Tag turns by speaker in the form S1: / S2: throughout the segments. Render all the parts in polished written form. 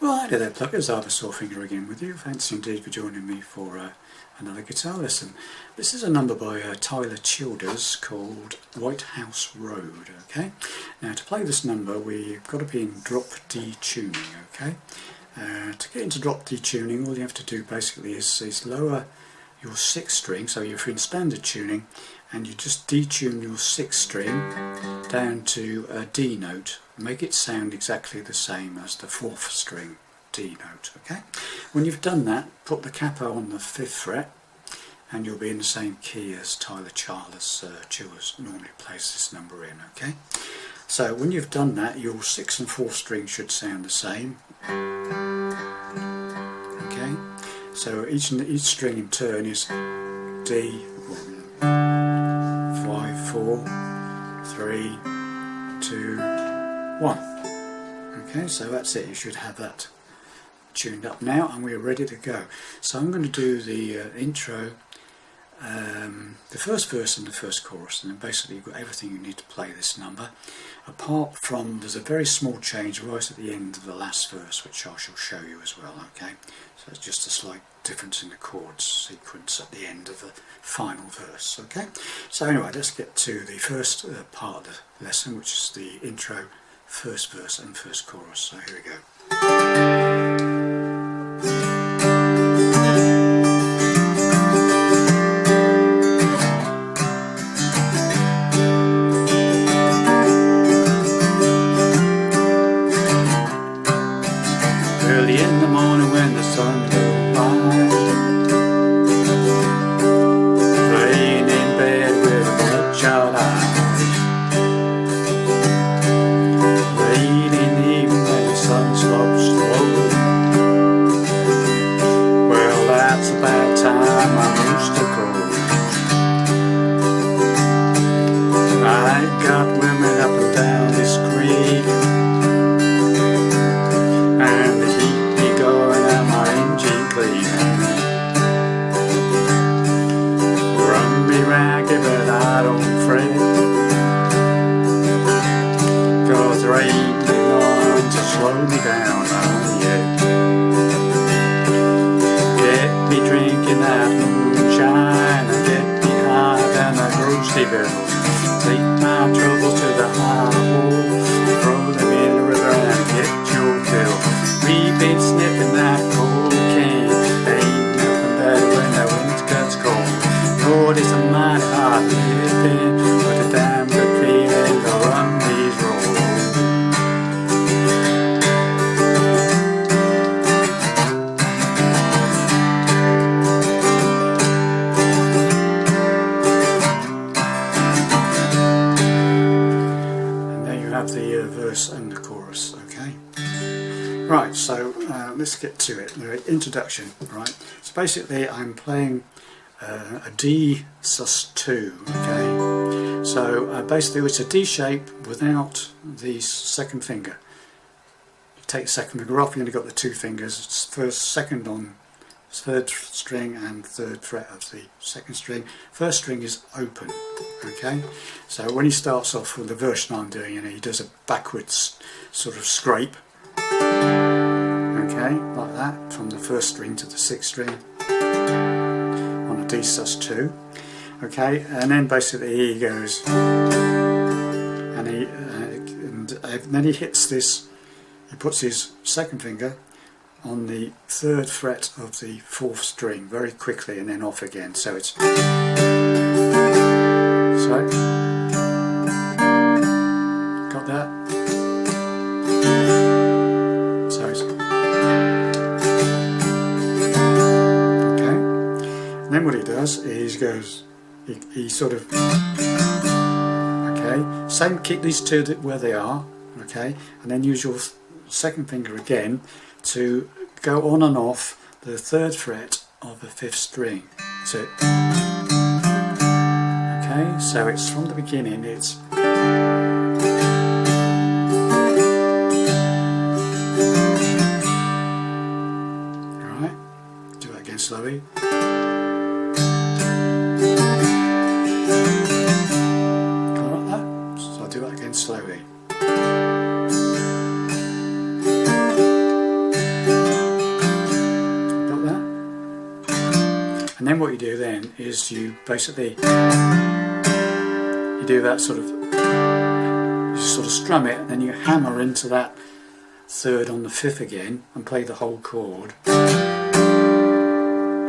S1: Well, hi there pluggers, Arthur Sawfinger again with you. Thanks indeed for joining me for another guitar lesson. This is a number by Tyler Childers called Whitehouse Road. Okay. Now to play this number we've got to be in drop D tuning. Okay. To get into drop D tuning, all you have to do basically is lower your 6th string, so you're in standard tuning, and you just detune your 6th string down to a D note. Make it sound exactly the same as the 4th string D note. Okay. When you've done that, put the capo on the 5th fret, and you'll be in the same key as Tyler Childers normally plays this number in. Okay. So when you've done that, your 6th and 4th string should sound the same. Okay. So each string in turn is D, 5, 4, 3, 2, 1. Okay, so that's it. You should have that tuned up now, and we're ready to go. So I'm going to do the intro, the first verse and the first chorus, and then basically you've got everything you need to play this number, apart from there's a very small change right at the end of the last verse, which I shall show you as well. Okay, so it's just a slight difference in the chords sequence at the end of the final verse. Okay, so anyway, let's get to the first part of the lesson, which is the intro, first verse and first chorus. So here we go. Early in the morning when the sun goes by, laying in bed with a bloodshot eye, late in the evening when the sun slopes low, well that's about time I used to go. I've got women up and down this creek, and they keep me going and my engine clean. Run me ragged but I don't fret, 'cause there ain't none to slow me down yet. Get me drinking that moonshine and get me high than a grocery bill. Take my troubles to the high wall, throw them in the river and get your fill. We've been sniffing that cocaine, ain't nothing better when the wind gets cold. Lord, it's a mighty hard living, but a damn good feeling to run these roads. And there you have the verse and the chorus. Okay. Right, so let's get to it. The introduction, right? So basically I'm playing a D sus2, okay? So basically it's a D shape without the second finger. You take the second finger off, you only got the 2 fingers, it's first, second on 3rd string and 3rd fret of the 2nd string. 1st string is open, okay? So when he starts off with the version I'm doing, you know, he does a backwards sort of scrape. Okay, like that, from the 1st string to the 6th string on a D sus2. Okay, and then basically he goes, and then he hits this. He puts his 2nd finger on the 3rd fret of the 4th string very quickly, and then off again. So it's so. Got that? So it's okay. And then what he does is he sort of, okay, same, keep these 2 where they are, okay, and then use your 2nd finger again to go on and off the 3rd fret of the 5th string. So okay, so it's from the beginning, it's alright, do that again slowly. Like that, so I'll do that again slowly. then what you do then is you basically do that sort of, you sort of strum it, and then you hammer into that third on the fifth again and play the whole chord. Got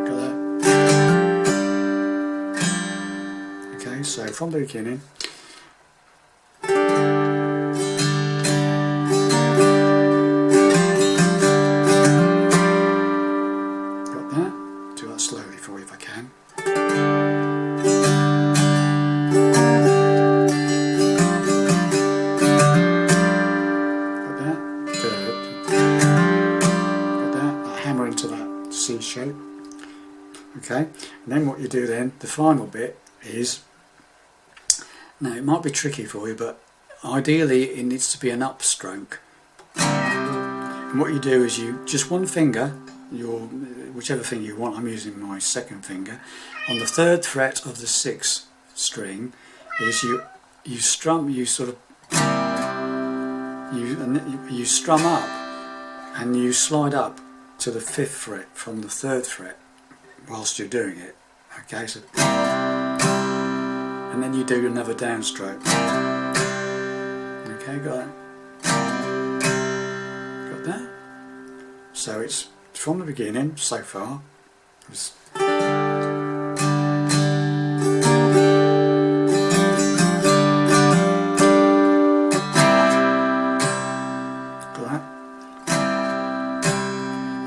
S1: that? Okay, so from the beginning. Got that? Do that slowly for you if I can. Into that C shape. Okay, and then what you do then, the final bit is, now it might be tricky for you, but ideally it needs to be an upstroke. And what you do is you just one finger, your whichever finger you want, I'm using my second finger, on the third fret of the sixth string, is you strum, you sort of you strum up and you slide up to the fifth fret from the third fret whilst you're doing it. Okay, so and then you do another downstroke. Okay, got that? Got that? So it's from the beginning so far.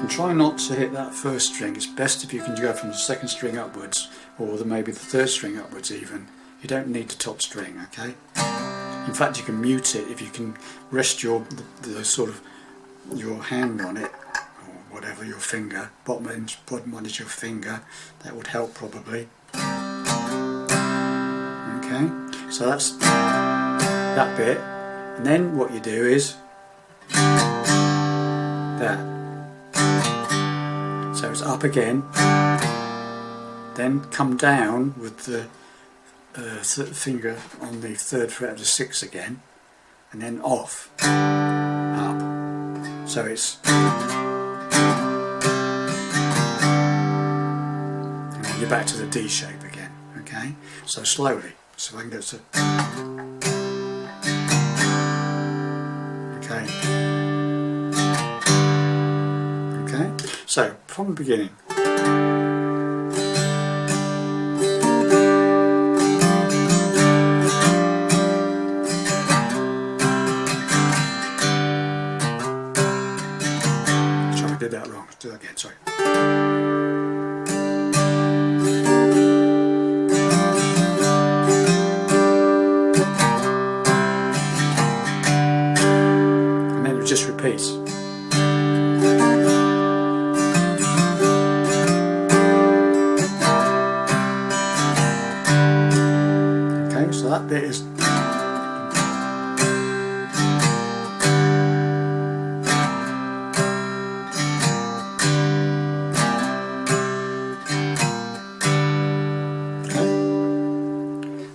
S1: Try not to hit that first string. It's best if you can go from the second string upwards, or maybe the third string upwards even. You don't need the top string, okay? In fact, you can mute it if you can rest the sort of your hand on it, or whatever, your finger, bottom one is your finger. That would help probably. Okay, so that's that bit, and then what you do is that. So it's up again, then come down with the finger on the third fret of the sixth again, and then off, up. So it's, and then you're back to the D shape again. Okay, so slowly. So I can go to, okay. So, from the beginning. Sorry, I did that wrong. Let's do that again, sorry. And then it just repeats. So that bit is, okay.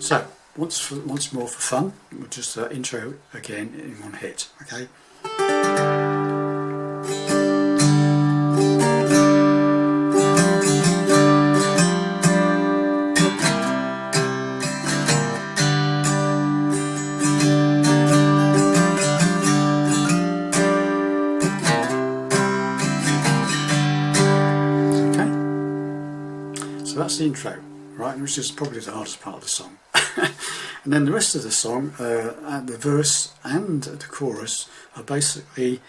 S1: So once more for fun, we'll just intro again in one hit. Okay. So that's the intro, right, which is probably the hardest part of the song. And then the rest of the song, the verse and the chorus, are basically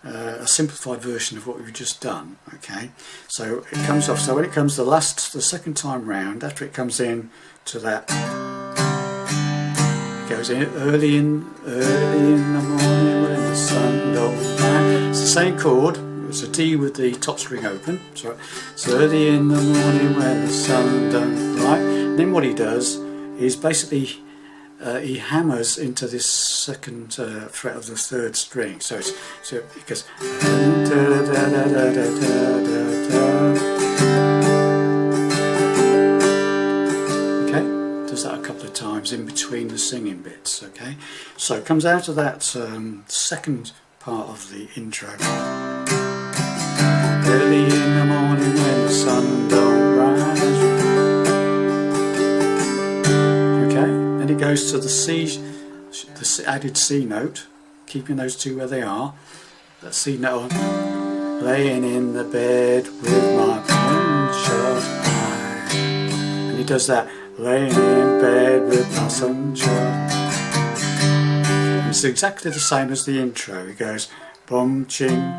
S1: a simplified version of what we've just done. Okay, so it comes off. So when it comes the second time round, after it comes in to that, it goes in early in the morning when the sun don't rise. It's the same chord. It's a D with the top string open. So it's early in the morning when the sun don't rise. And then what he does is basically he hammers into this second fret of the third string. So it goes. Okay, does that a couple of times in between the singing bits. Okay, so it comes out of that second part of the intro. Early in the morning when the sun don't rise. those to the added C note, keeping those two where they are. That C note on. Laying in the bed with my sunshine eye. And he does that. Laying in bed with my sunshine. And it's exactly the same as the intro. He goes bum ching.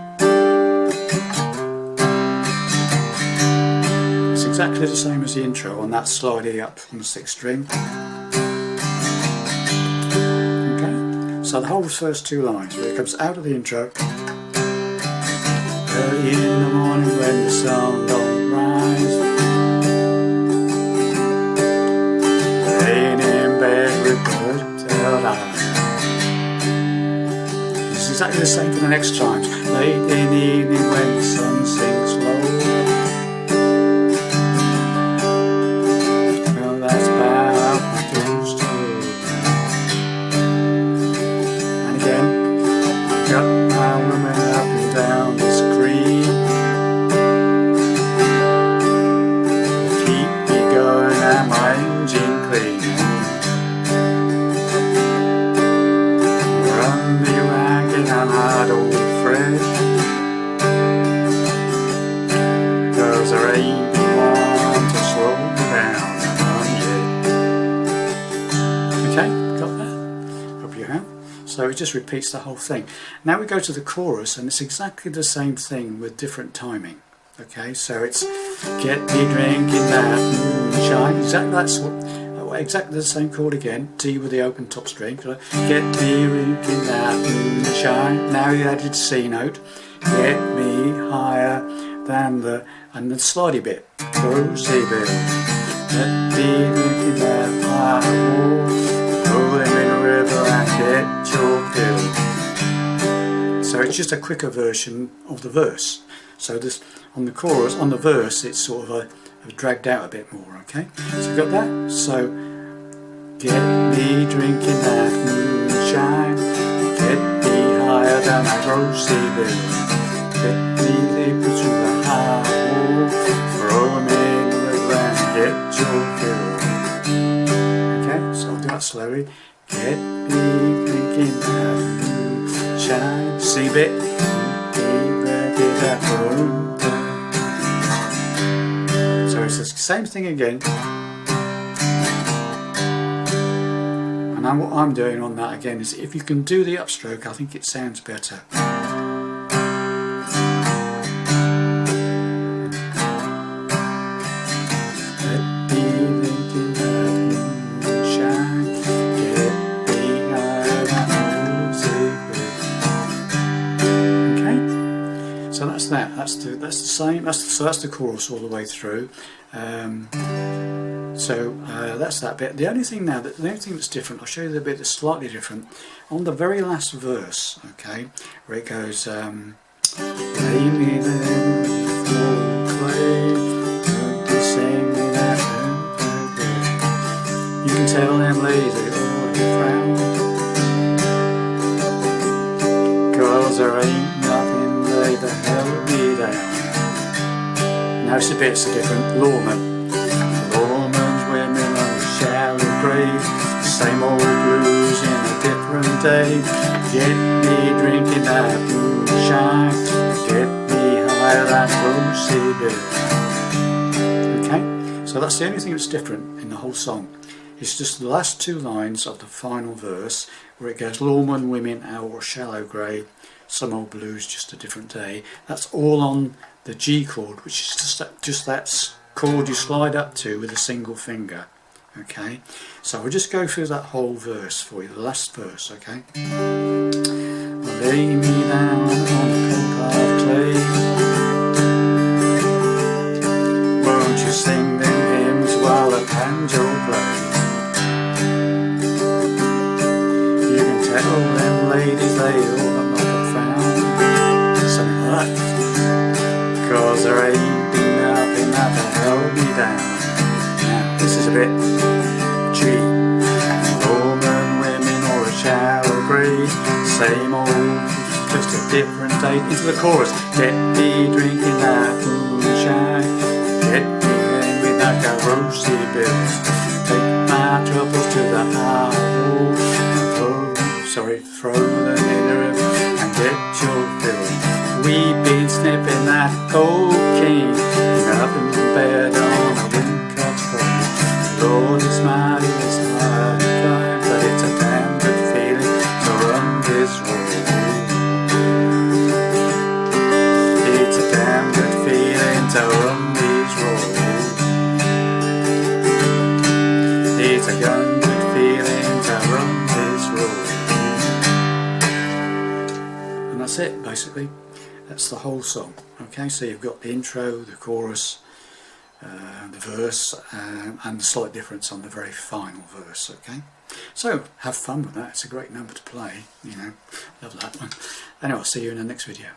S1: It's exactly the same as the intro on that slidey up on the 6th string. So the whole first 2 lines, where it comes out of the intro. Early in the morning when the sun don't rise, laying in bed with blood eyes. It's exactly the same for the next chimes. Late in the evening when the sun sinks low. Well, that's about the toast. Got my woman up and down the street. Keep me going and my engine clean. Run me ragged and hard old fresh. 'Cause there ain't one to slow me down yet. Okay, got that? Hope you have. So it just repeats the whole thing. Now we go to the chorus, and it's exactly the same thing with different timing. Okay, so it's get me drinking that moonshine. Exactly the same chord again. D with the open top string. Get me drinking that moonshine. Now you added C note. Get me higher than and the slidey bit. Go C bit. Get me drinking that fireball. Roll him in a river and get your fill. So it's just a quicker version of the verse. So this on the chorus, on the verse, it's sort of dragged out a bit more. Okay, so you got that. So get me drinking that moonshine, get me higher than a grocery bill, get me deeper to the high wall, throw him in the river and get your fill. Okay, so I'll do that slowly. Get me drinking that moonshine. C bit. So it's the same thing again. And now what I'm doing on that again is, if you can do the upstroke, I think it sounds better. So that's that. That's the same. That's the chorus all the way through. That's that bit. The only thing that's different, I'll show you the bit that's slightly different. On the very last verse, okay, where it goes, lay me then for clay, don't be saying me that. You can tell them ladies they already frown, 'cause there ain't nothing they that held me down. Now it's a bit different. Lawman's women on a shallow grave, same old blues in a different day. Get me drinking that moonshine, get me higher than rosy bill. Okay, so that's the only thing that's different in the whole song. It's just the last 2 lines of the final verse, where it goes lawman women our shallow grey, some old blues just a different day. That's all on the G chord, which is just that chord you slide up to with a single finger. Okay, so we'll just go through that whole verse for you, the last verse. Okay, lay me down on a cold hard clay, won't you sing them hymns while the banjo plays? You can tell them ladies they all look like a frown, something like that. 'Cause there ain't been nothing that held me down. Now this is a bit G. Roman women or a shallow grey, same old, just a different day. Into the chorus. Get me drinking that moonshine, get me in with that rosy bills, take my my troubles to the highway, throw them in the river and get your fill. We've been sniffing that cocaine, nothing bad on a windcut's cold. Lord, it's mighty, it's hard to climb, but it's a damn good feeling to run this road. It's a damn good feeling to run this road. It's a damn good feeling to run this road. And that's it, basically. That's the whole song. Okay, so you've got the intro, the chorus, the verse, and the slight difference on the very final verse. Okay, so have fun with that. It's a great number to play. You know, love that one. Anyway, I'll see you in the next video.